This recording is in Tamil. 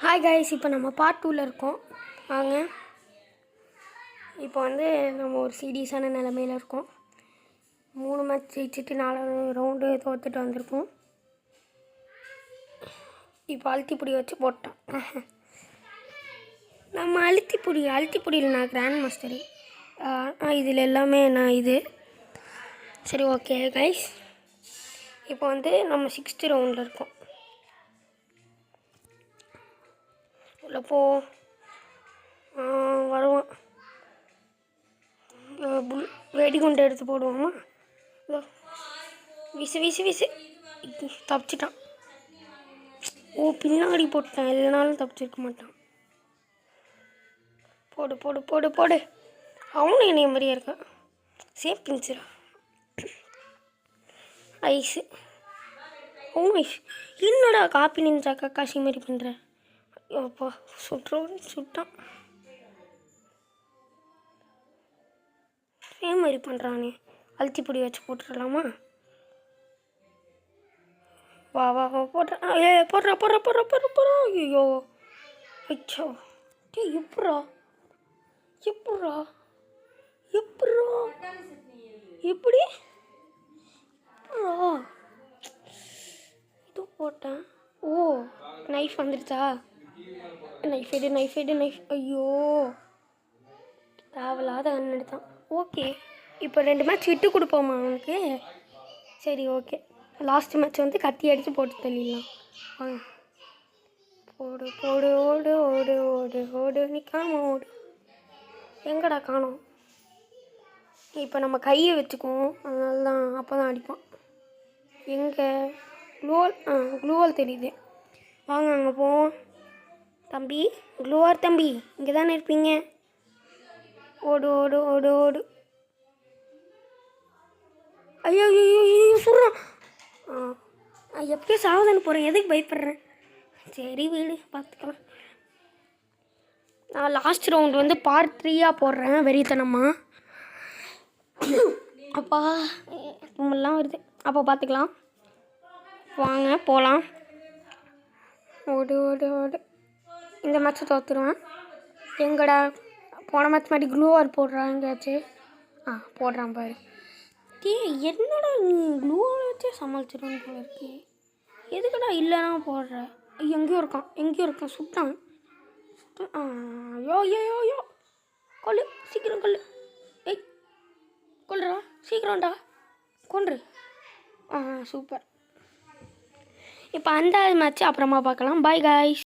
ஹாய் கைஸ், இப்போ நம்ம பார்ட் 2ல் இருக்கோம். வாங்க, இப்போ நம்ம ஒரு சீரியஸான நிலமையில் இருக்கோம். 3 மேட்ச் ஜெயிச்சுட்டு 4 ரவுண்டு தோற்றுட்டு வந்திருக்கோம். இப்போ அழுத்திப்புடி வச்சு போட்டோம். நம்ம அழுத்திப்புடியில் நான் கிராண்ட் மாஸ்டரு. இதில் எல்லாமே நான் இது. சரி, ஓகே கைஸ், இப்போ நம்ம 6th ரவுண்டில் இருக்கோம். உள்ளப்போ வருவான். வெடிகுண்டு எடுத்து போடுவோமா? வீசு வீசு வீசு. தப்பிச்சிட்டான். பின்னாடி போட்டான், இல்லைனாலும் தப்பிச்சிருக்க மாட்டான். போடு போடு போடு போடு. அவனும் என்னைய மாதிரியே இருக்கான். சேஃப் பிஞ்சிரா ஐஸு. என்னடா காப்பி நின்றா காக்காசி மாதிரி பண்ணுற? அப்பா சுட்டான். இதே மாதிரி பண்ணுறானே. அழுத்திப்பொடி வச்சு போட்டுடலாமா? வா வா வா போடுறா. போடுறா. ஐயோ ஐச்சோ. எப்பட்றா எப்படி இது போட்டேன். நைஃப் வந்துடுச்சா? நைஃப் எடு. ஐயோ, தேவையில்லாத கண் எடுத்தான். ஓகே, இப்போ 2 மேட்ச் விட்டு கொடுப்போமா அவனுக்கு? சரி, ஓகே. லாஸ்ட் மேட்ச் கத்தி அடித்து போட்டு தள்ளிடலாம். வாங்க, போடு போடு ஓடு ஓடு ஓடு ஓடு. நிற்காம ஓடு. எங்கடா காணோம்? இப்போ நம்ம கையை வச்சுக்குவோம், அதனால தான். அப்போ தான் அடிப்பான். எங்கே க்ளூவால் தெரியுது. வாங்க அங்கே போவோம். தம்பி, க்ளூவார் தம்பி, இங்கே தானே இருப்பீங்க? ஓடு ஓடு ஓடு ஓடு. ஐயோ சொல்கிறான். எப்படியும் சாவதானே போகிறேன், எதுக்கு பயப்படுறேன்? சரி வீடு, பார்த்துக்கலாம். நான் லாஸ்ட் ரவுண்டு பார்ட் 3 போடுறேன், வெறித்தனமாக. அப்பா தும்மெல்லாம் வருது. அப்போ பார்த்துக்கலாம். வாங்க போகலாம். ஓடு ஓடு ஓடு. இந்த மேட்ச்சை தோற்றுருவேன். எங்கடா போன மேட்ச் மாதிரி க்ளூவார் போடுறான் எங்கேயாச்சும்? போடுறான் பாரு. என்னடா நீ க்ளூவால் வச்சே சமாளிச்சிடுன்னு போல இருக்கு. எதுக்கடா இல்லைனா போடுற? எங்கேயோ இருக்கான். சுட்டான். யோ கொல்லு, சீக்கிரம் கொல்லு. கொல்லுறா, சீக்கிரம்டா, கொன்று. சூப்பர். இப்போ அந்த மேட்ச்சு அப்புறமா பார்க்கலாம். Bye guys.